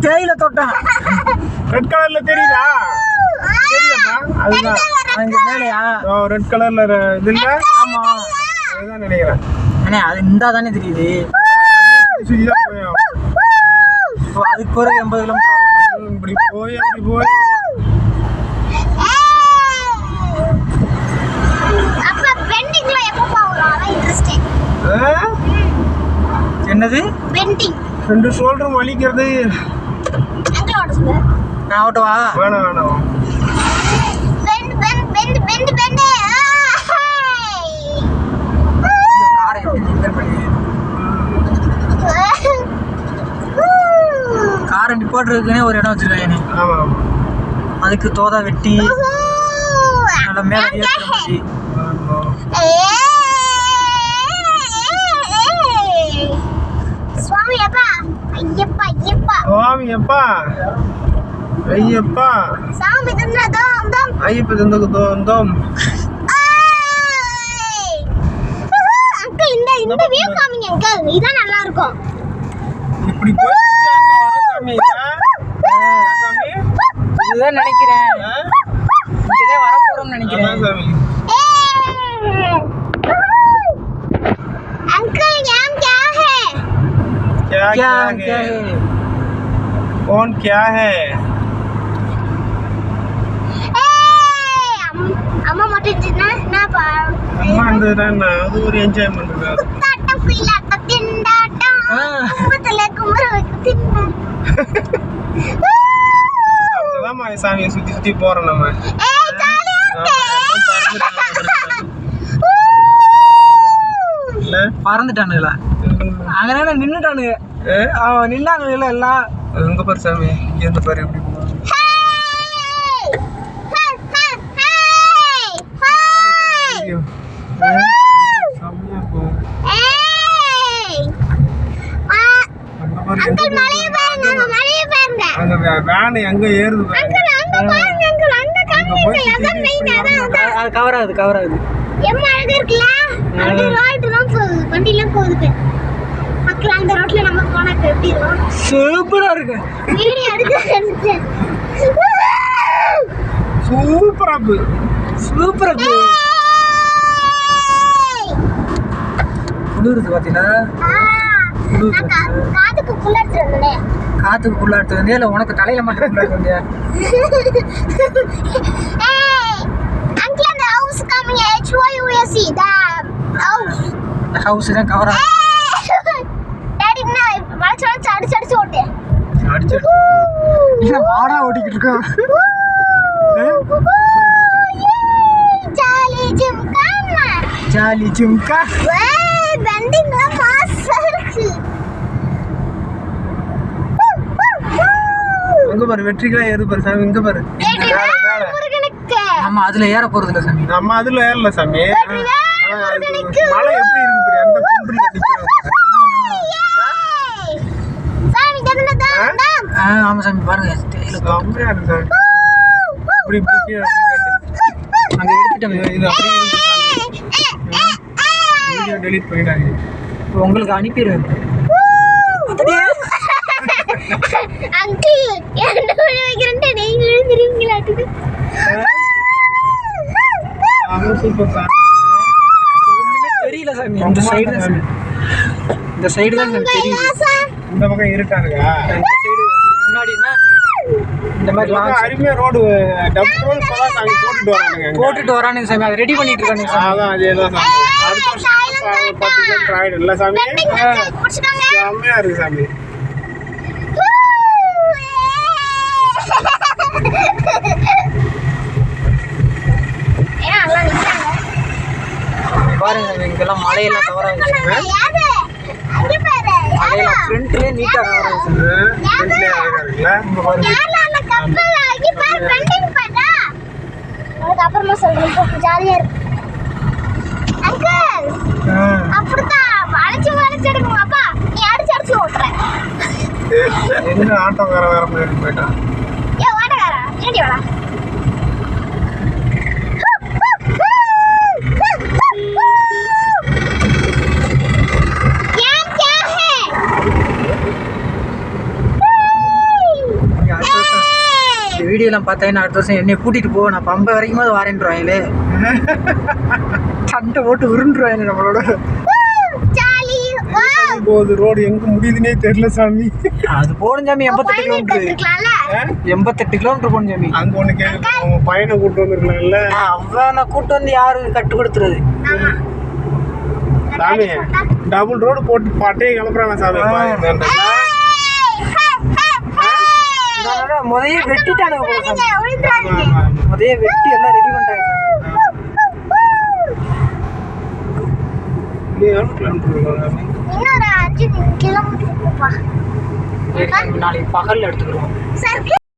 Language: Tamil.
தேயில தோட்டம். ரெட் கலர்ல தெரியுதா? தெரியுதா? அதுதான் அங்க மேலையா? ரெட் கலர்ல இது இல்ல? ஆமா அதுதான் நினைக்கிறேன். அண்ணே அது இந்தா தானே தெரியுது. அதுக்கு போற 80 கிலோமீட்டர் இப்படி போய் அப்படி போய் என்னது ரெண்டு ஷோல்டரும் வலிக்கிறது. நான் ஓட்டவா? வேணாம் வேணாம். காரை நிப்பாட்டுறதுக்குன்னே ஒரு இடம் வச்சிருக்காங்க. ஆமா ஆமா. அதுக்கு தோதா வெட்டி நல்ல மேல ஏற்றி சுவாமி அப்பா ஐயப்பா சாமி தந்ததோம் ஐயப்ப தந்ததோம். அங்கிள் இந்த வியூ காமிங்க அங்கிள், இதான் நல்லா இருக்கும். இப்படி போய் அங்க வர சாமி சாமி இதுதான் நினைக்கிறேன். இங்கே வர போறோம்னு நினைக்கிறேன் சாமி. अंकल नाम क्या है? क्या है? कौन क्या है? அம்மா மட்டும் நான் பாரு. அம்மா அந்தடா அது ஒரு என்ஜாய்மென்ட் தான். தாட்டம் குயிலாட்ட திண்டாட்டம் கும்பத்துல கும்பர வைக்க திண்டா. அங்கதான் சாமியை சுத்தி சுத்தி போறோம் நம்ம. ஏய் ஜாலியா இருக்கு. பறந்துட்டானுங்களா? அங்கனால நின்னுட்டானுங்க. அவன் நின்னானுங்கள எல்லாம். எங்க பாரு சாமி, இங்க இருந்து பாரு எப்படி போகுது. அங்கிள் மலைய பாருங்க, மலைய பாருங்க. அங்க வேன் எங்க ஏறுது பாருங்க. அங்க பாருங்க அங்கிள், அங்க காமிங்க. அதான் மெயின், அதான் அது கவர் ஆகுது. எம்மா அழகா இருக்குல? அந்த ரோட்லாம் போகுது, வண்டிலாம் போகுது. அங்கிள் அந்த ரோட்ல நம்ம போனா எப்படி இருக்கும்? சூப்பரா இருக்கு. வீடியோ எடுத்து சூப்பரா இருக்கு. சூப்பரா இருக்கு. குளிருது பாத்தீங்களா? காதுக்கு குள்ளாட்டு வந்தே. காதுக்கு குள்ளாட்டு வந்தே இல்ல உனக்கு தலையில மட்டும் குள்ளாட்டு வந்தே? அங்கிள் அந்த ஹவுஸ் காமிங்க. HYUSE the house. ஹவுஸ் தான் கவர் ஆகுது. டாடி நான் வளைச்சு அடிச்சு ஓட்டே. அடிச்சு நீ வாடா ஓடிக்கிட்டு இருக்க. ஜாலி ஜும்கா. ஏய் பெண்டிங்ல மாசா இருக்கு. அங்க பாரு வெற்றிகளா ஏறு பாரு சாமி. இங்க பாரு நம்ம அதுல ஏற போறது இல்ல சாமி. நம்ம அதுல ஏறல சாமி. மலை எப்படி இருக்கு பாரு, அந்த குன்றுல நிக்கிறோம். சாமி தந்ததோம். ஆமா சாமி பாருங்க. செம்மையா இருக்கு சாமி. இப்படி இப்படி கீழே அங்க எடுத்துட்டோம். இது அப்படியே இருக்கு சாமி. வீடியோ டெலீட் பண்ணிடாதீங்க. உங்களுக்கு அனுப்பிடுவேன். அங்கிள் என்ன வைக்கிறேன்ட்டு நீங்க எழுந்திருவீங்களாட்டுக்கு. சூப்பர் சாமி. ஒண்ணுமே தெரியல சாமி. இந்த சைடு தான் சாமி தெரியுது. இந்த பக்கம் இருட்டாருக்கா? இந்த சைடு முன்னாடினா இந்த மாதிரி அருமையா ரோடு டபுள் ரோல் போலாம் சாமி. போட்டுட்டு வரானுங்க சாமி. அதை ரெடி பண்ணிட்டு இருக்கானுங்க சாமி. அதான் அதேதான் சாமி. அடுத்த வருஷம் 10 கிலோமீட்டர் ஆயிடும் இல்ல சாமி? செம்மையா இருக்கு சாமி. பாருங்க இங்கெல்லாம் மலையெல்லாம் கவர் ஆகுது. மலையெல்லாம் ஃப்ரண்ட்லயே நீட்டா கவர் ஆகுது. ஃப்ரண்ட்லயே அழகா இருக்குல்ல? இங்க பாருங்க. அப்புறமா சொல்றேன். ஜாலியா இருக்கு அங்கிள். அப்படிதான் வளைச்சு எடுக்கணும். அப்பா நீ அடிச்சு ஓட்டுற. என்ன ஆட்டோக்கார வேற முன்னாடி போயிட்டான். ஏ வாடகாரா ஏடி வாடா. எல்லாம் பார்த்தேன் அடுத்த வருஷம் என்னை கூட்டிட்டு போ நான் பம்பை வரைக்கும் வாரேன்றாங்களே சண்டை போட்டு உருண்டுருவாங்க நம்மளோட. ஜாலி போகுது ரோடு எங்க முடியுதுன்னே தெரியல சாமி. அது போகணும் சாமி 88 கிலோமீட்டர். 88 கிலோமீட்டர் போகணும் சாமி. அங்க ஒண்ணு கேட்க உங்க பையனை கூட்டு வந்துருக்கலாம்ல. அவனை கூட்டு வந்து யாரு கட்டு கொடுத்துறது சாமி. டபுள் ரோடு போட்டு பாட்டே கிளப்புறாங்க சாமி. முதைய வெட்டிட்டானுங்க போல சாமி. முதைய வெட்டி எல்லாம் ரெடி பண்ணிட்டாங்க. இன்னொரு 5 கிலோமீட்டர் நாளைக்கு பகல்ல எடுத்துக்கிறோம்.